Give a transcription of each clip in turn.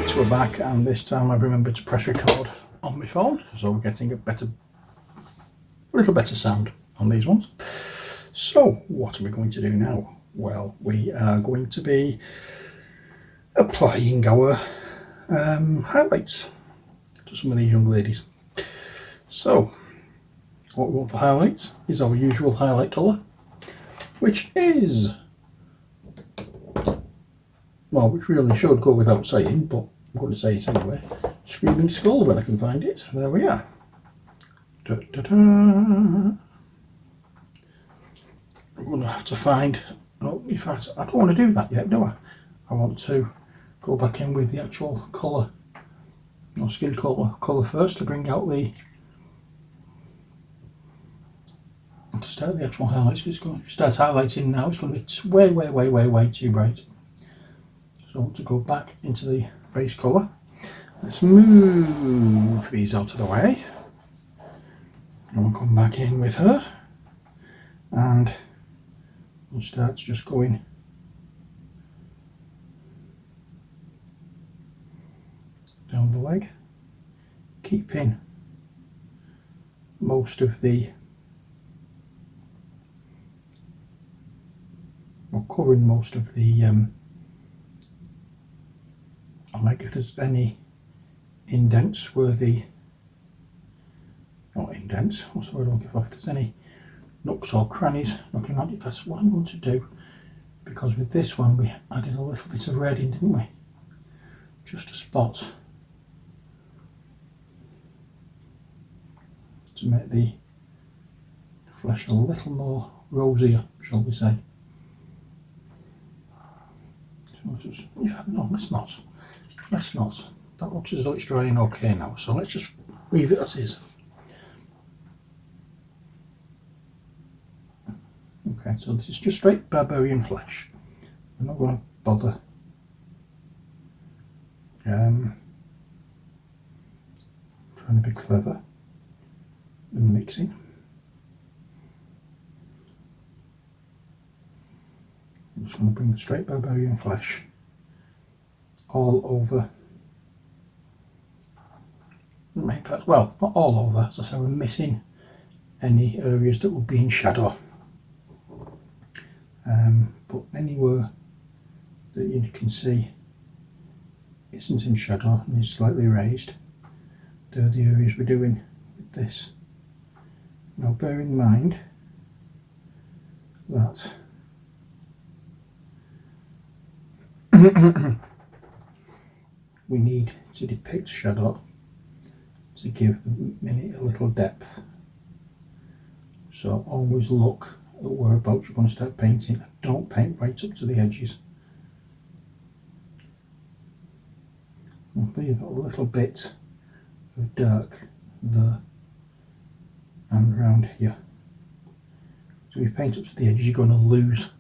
Right, we're back, and this time I've remembered to press record on my phone, so we're getting a little better sound on these ones. So what are we going to do now? Well, we are going to be applying our highlights to some of these young ladies. So what we want for highlights is our usual highlight colour, which is, well, which really should go without saying, but I'm going to say it anyway. Screaming Skull, when I can find it. There we are. Da, da, da. I'm going to have to find, no, in fact, I don't want to do that yet, do I? I want to go back in with the actual colour, or skin colour first, to bring out the, to start the actual highlights. It's going to start highlighting now. It's going to be way too bright. So I want to go back into the base colour. Let's move these out of the way. And we'll come back in with her. And we'll start just going down the leg, keeping most of the, or covering most of the leg. If there's any indents where the, not indents, what's the word I'm looking for, if there's any nooks or crannies looking at it, that's what I'm going to do, because with this one we added a little bit of red in, didn't we? Just a spot to make the flesh a little more rosier, shall we say. No, let's not. Let's not. That looks as though it's drying okay now, so let's just leave it as is. Okay, so this is just straight barbarian flesh. I'm not going to bother trying to be clever and mixing. I'm just going to bring the straight barbarian flesh all over the main part. Well, not all over, as I say, we're missing any areas that would be in shadow. But anywhere that you can see isn't in shadow and is slightly raised, they're the areas we're doing with this. Now bear in mind that we need to depict shadow to give the minute a little depth. So always look at whereabouts you're going to start painting, and don't paint right up to the edges. I'll leave a little bit of dark there and around here. So if you paint up to the edges, you're going to lose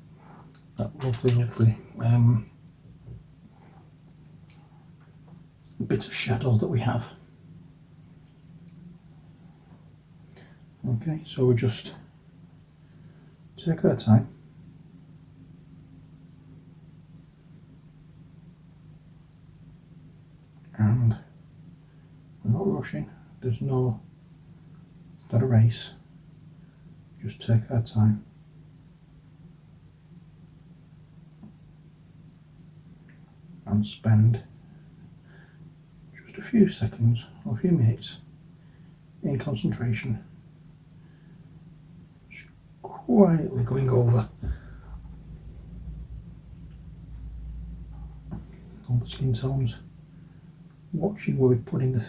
that lovely bit of shadow that we have. Okay, so we just take our time and we're not rushing. There's not a race. Just take our time. And spend just a few seconds or a few minutes in concentration, just quietly going over all the skin tones, watching where we're putting the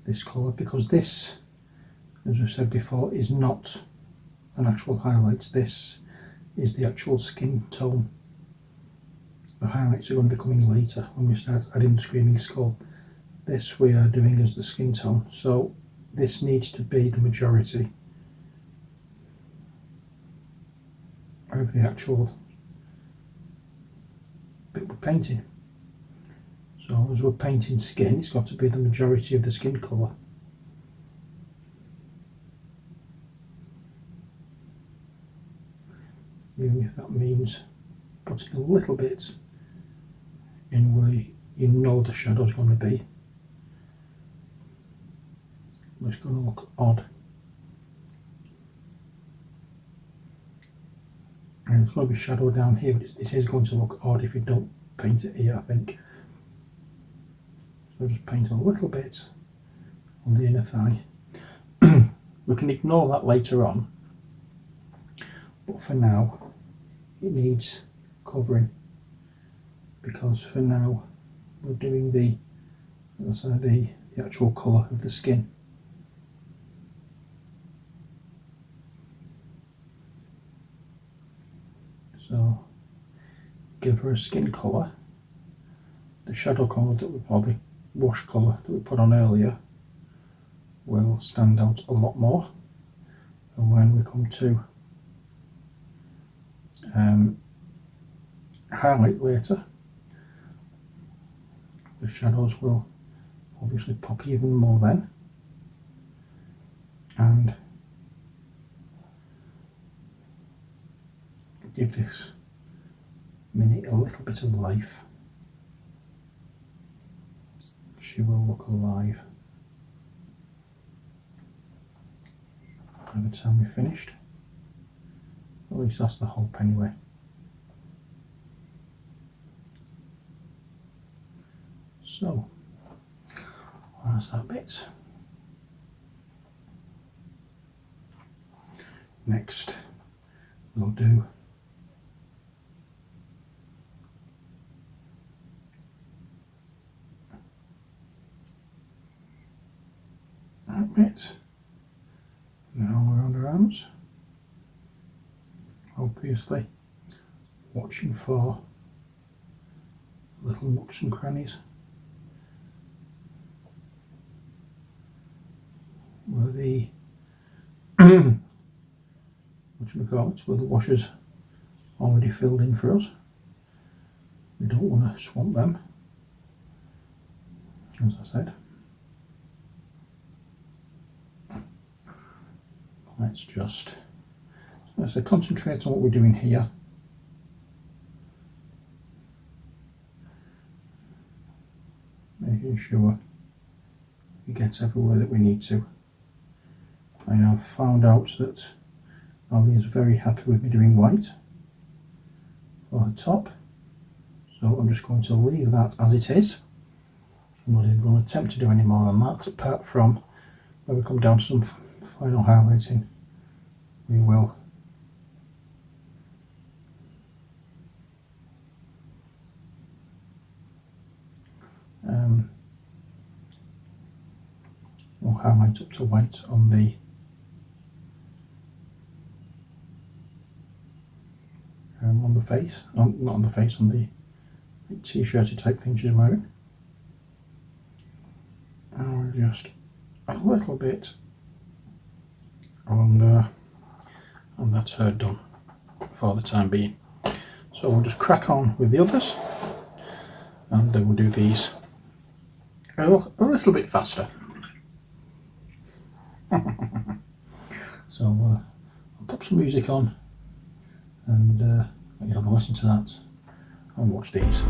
this colour, because this, as I've said before, is not an actual highlight. This is the actual skin tone. The highlights are going to be coming later when we start adding the Screaming Skull. This we are doing as the skin tone, so this needs to be the majority of the actual bit we're painting. So as we're painting skin, it's got to be the majority of the skin colour. Even if that means putting a little bit in where you know the shadow's going to be. It's going to look odd. And it's going to be shadow down here, but it is going to look odd if you don't paint it here, I think. So just paint a little bit on the inner thigh. We can ignore that later on, but for now it needs covering, because for now we're doing the actual colour of the skin. So give her a skin colour. The shadow colour that or the wash colour that we put on earlier will stand out a lot more, and when we come to highlight later, the shadows will obviously pop even more then, and give this mini a little bit of life. She will look alive by the time we're finished. At least that's the hope anyway. So that's that bit. Next we'll do that bit. Now we're on our arms. Obviously watching for little nooks and crannies where the where the washers already filled in for us. We don't want to swamp them, as I said. Let's just concentrate on what we're doing here. Making sure we get everywhere that we need to. I have found out that Ali is very happy with me doing white for her top, so I'm just going to leave that as it is. I'm not even going to attempt to do any more on that, apart from when we come down to some final highlighting. We will we'll highlight up to white on the face, not on the face, on the t-shirty type thing she's wearing. And we're just a little bit on there, and that's her done for the time being. So we'll just crack on with the others, and then we'll do these a little bit faster. So I'll pop some music on, and you have a listen to that and watch these.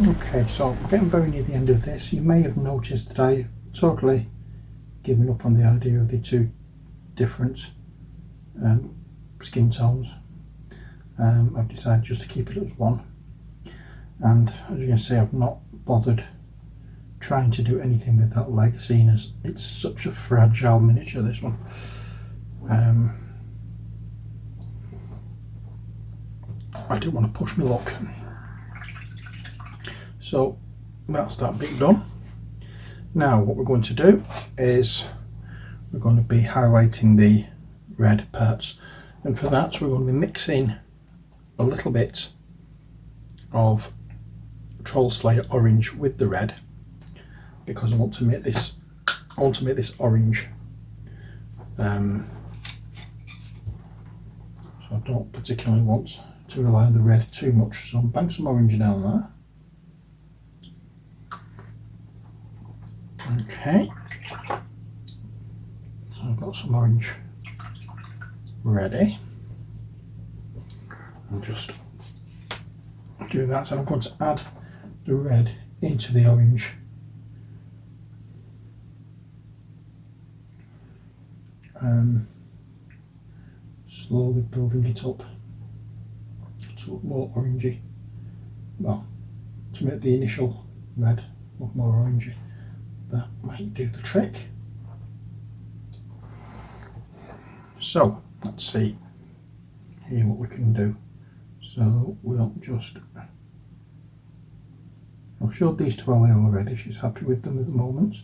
Okay, so I'm getting very near the end of this. You may have noticed that I've totally given up on the idea of the two different skin tones. I've decided just to keep it as one, and as you can see, I've not bothered trying to do anything with that leg, seeing as it's such a fragile miniature, this one. I didn't want to push my luck. So that's that bit done. Now what we're going to do is we're going to be highlighting the red parts, and for that we're going to be mixing a little bit of Troll Slayer orange with the red, because I want to make this orange. So I don't particularly want to rely on the red too much, so I'm bang some orange down there. Okay, so I've got some orange ready. I'll just do that, and I'm going to add the red into the orange. Slowly building it up to look more orangey. Well, to make the initial red look more orangey. That might do the trick. So let's see here what we can do. So we'll just, I've showed these to Ellie already, she's happy with them at the moment.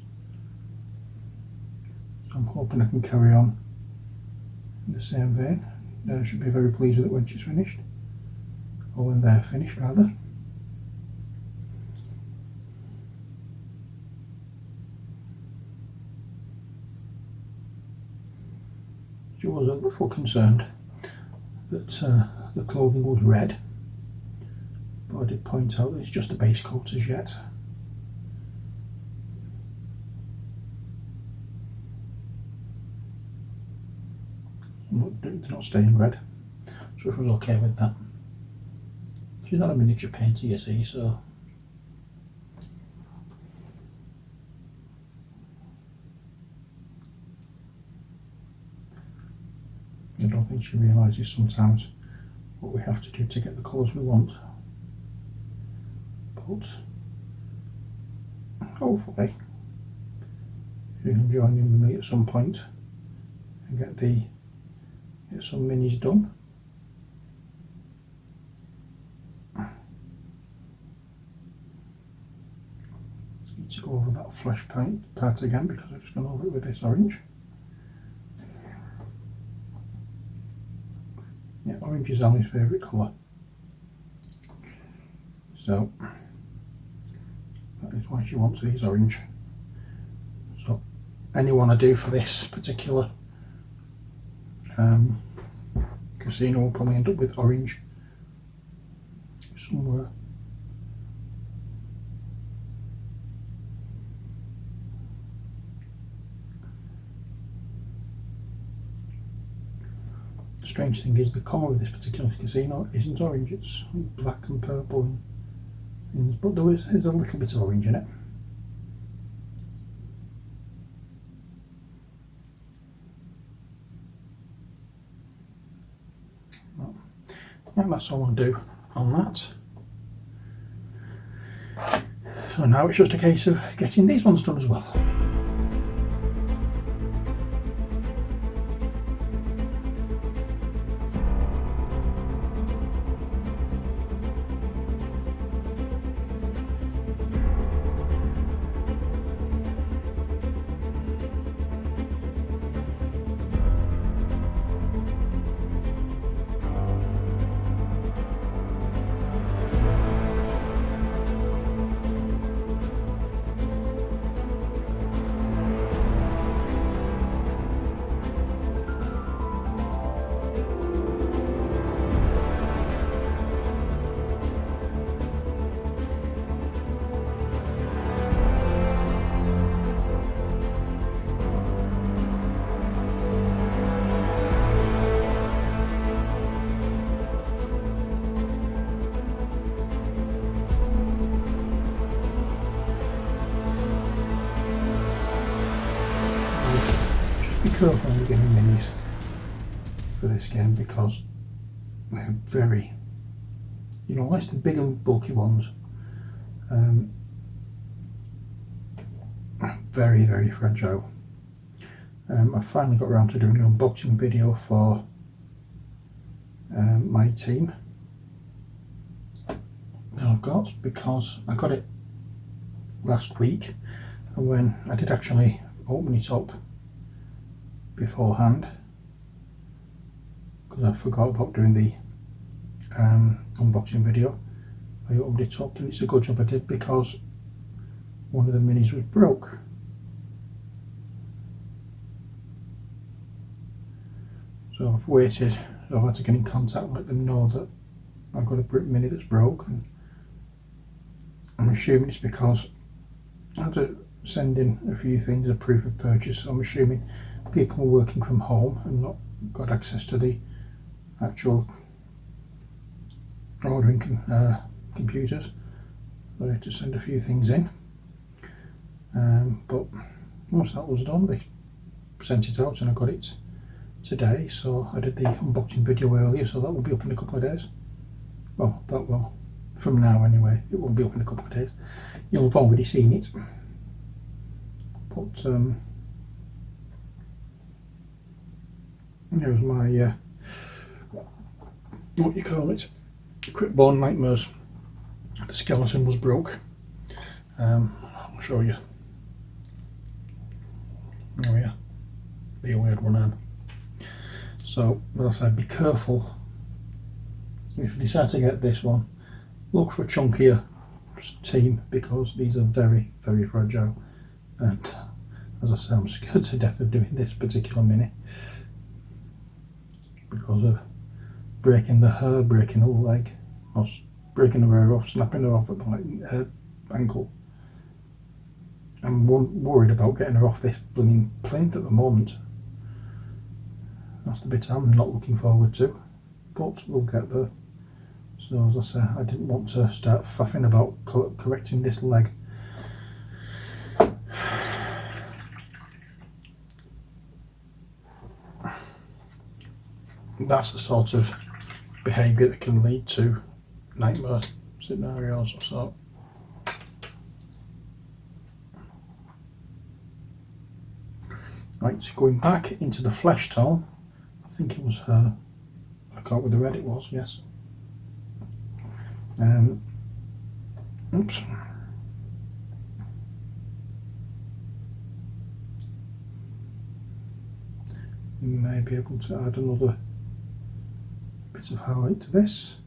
So I'm hoping I can carry on in the same vein. She'll be very pleased with it when she's finished, or when they're finished rather. She was a little concerned that the clothing was red, but I did point out that it's just a base coat as yet. They're not staying red, so she was okay with that. She's not a miniature painter, you see, so I don't think she realises sometimes what we have to do to get the colours we want. But hopefully she can join in with me at some point and get some minis done. Need to go over that flesh paint part again because I've just gone over it with this orange. Yeah, orange is Ali's favourite colour, so that is why she wants these orange. So anyone I do for this particular casino will probably end up with orange somewhere. The strange thing is the colour of this particular casino isn't orange, it's black and purple, but there's a little bit of orange in it. Yeah, that's all I'll do on that. So now it's just a case of getting these ones done as well. Be careful when you're getting minis for this game, because They're very, you know, like the big and bulky ones. Very, very fragile. I finally got around to doing an unboxing video for my team that I've got, because I got it last week, and when I did actually open it up beforehand, because I forgot about doing the unboxing video, I opened it up, and it's a good job I did, because one of the minis was broke. So I've waited, I've had to get in contact and let them know that I've got a brick mini that's broke, and I'm assuming it's because I had to send in a few things as proof of purchase. I'm assuming people are working from home and not got access to the actual ordering computers. So I had to send a few things in, but once that was done, they sent it out and I got it today. So I did the unboxing video earlier, so that will be up in a couple of days. Well, that will, from now anyway, it will be up in a couple of days. You'll have already seen it, but here's my what you call it, quick born nightmares. The skeleton was broke. I'll show you. Oh yeah, they only had one arm. So, as I said, be careful if you decide to get this one. Look for a chunkier team, because these are very, very fragile. And as I say, I'm scared to death of doing this particular mini because of breaking the hair, breaking the leg, or breaking the hair off, snapping her off at the ankle. I'm worried about getting her off this blooming plinth at the moment. That's the bit I'm not looking forward to, but we'll get there. So as I say, I didn't want to start faffing about correcting this leg. That's the sort of behaviour that can lead to nightmare scenarios. So right, going back into the flesh tone, I think it was her. I can't with the red it was, yes. Oops. You may be able to add another bit of highlight to this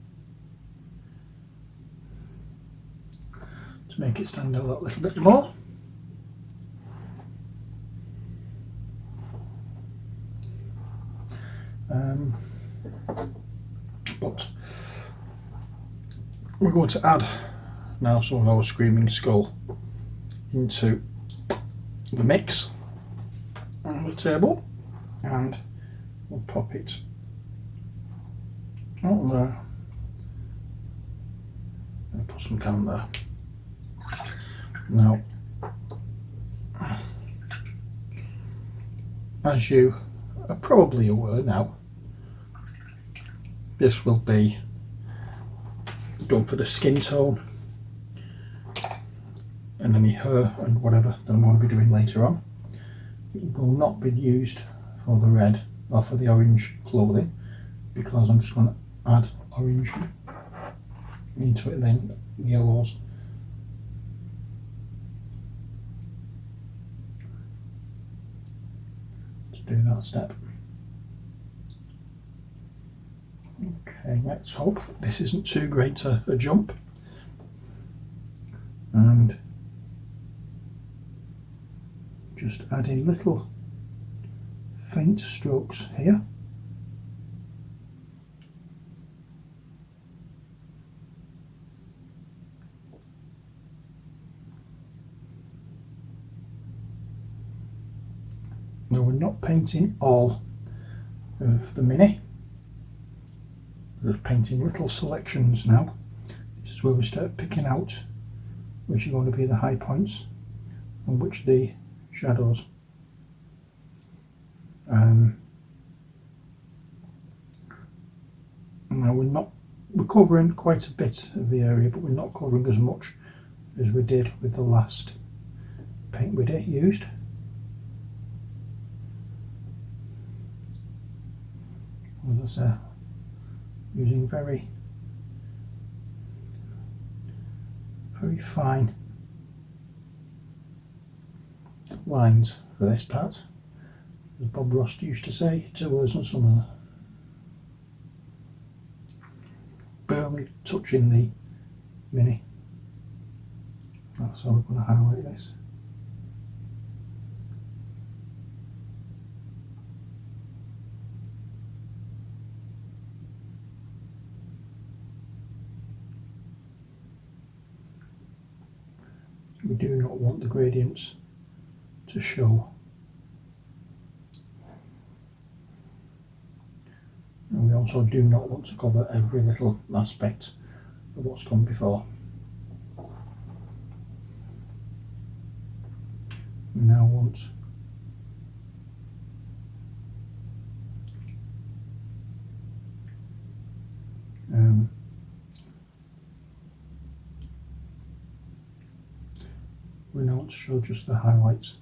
to make it stand out that little bit more. But we're going to add now some of our screaming skull into the mix on the table, and we'll pop it on there and put some down there. Now, as you are probably aware now, this will be done for the skin tone and any hair and whatever that I'm going to be doing later on. It will not be used for the red or for the orange clothing, because I'm just going to add orange into it, then yellows. To do that step. Okay, let's hope that this isn't too great a jump, and just adding little faint strokes here. Now we're not painting all of the mini. We're painting little selections now. This is where we start picking out which are going to be the high points and which the shadows. Now we're covering quite a bit of the area, but we're not covering as much as we did with the last paint we used. As I say, using very fine lines for this part, as Bob Ross used to say to us on some of the barely touching the mini. That's how we're going to highlight this. We do not want the gradients to show. And we also do not want to cover every little aspect of what's come before. We now want to show just the highlights.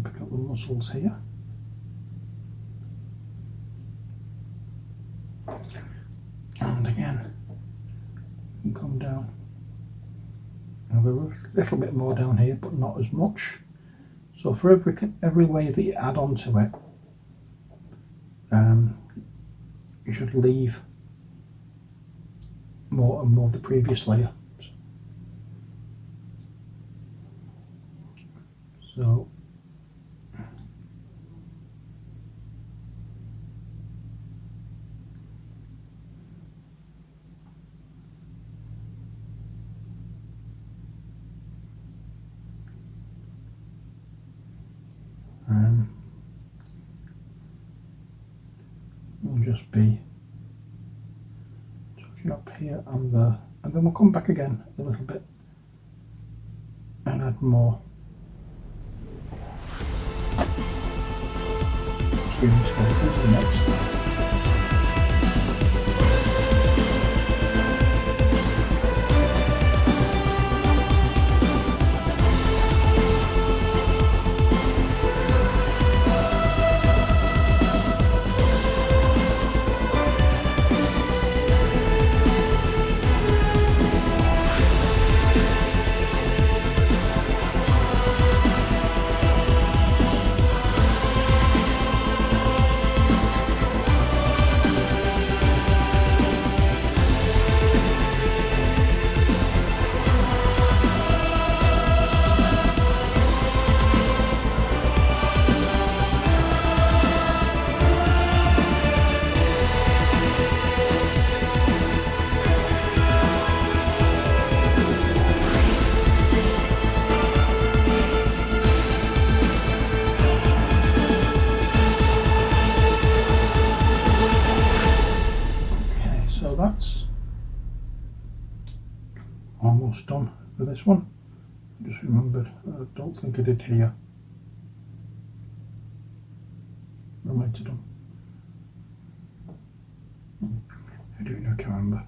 Pick up the muscles here. And again, you can come down. Have a little bit more down here, but not as much. So for every layer that you add onto it, you should leave more and more of the previous layer. So we'll just be touching up here and there, and then we'll come back again a little bit and add more. Screen skeletons next. That's almost done for this one. I just remembered, I don't think I did here. I might have done. I do know, can't remember.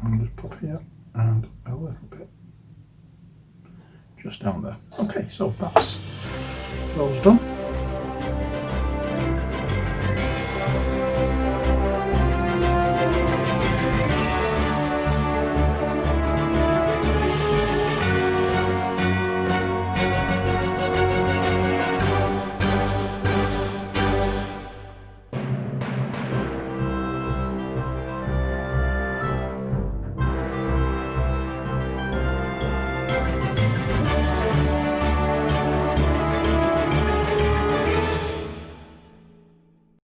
I'll just pop here and a little bit just down there. Okay, so that's those done.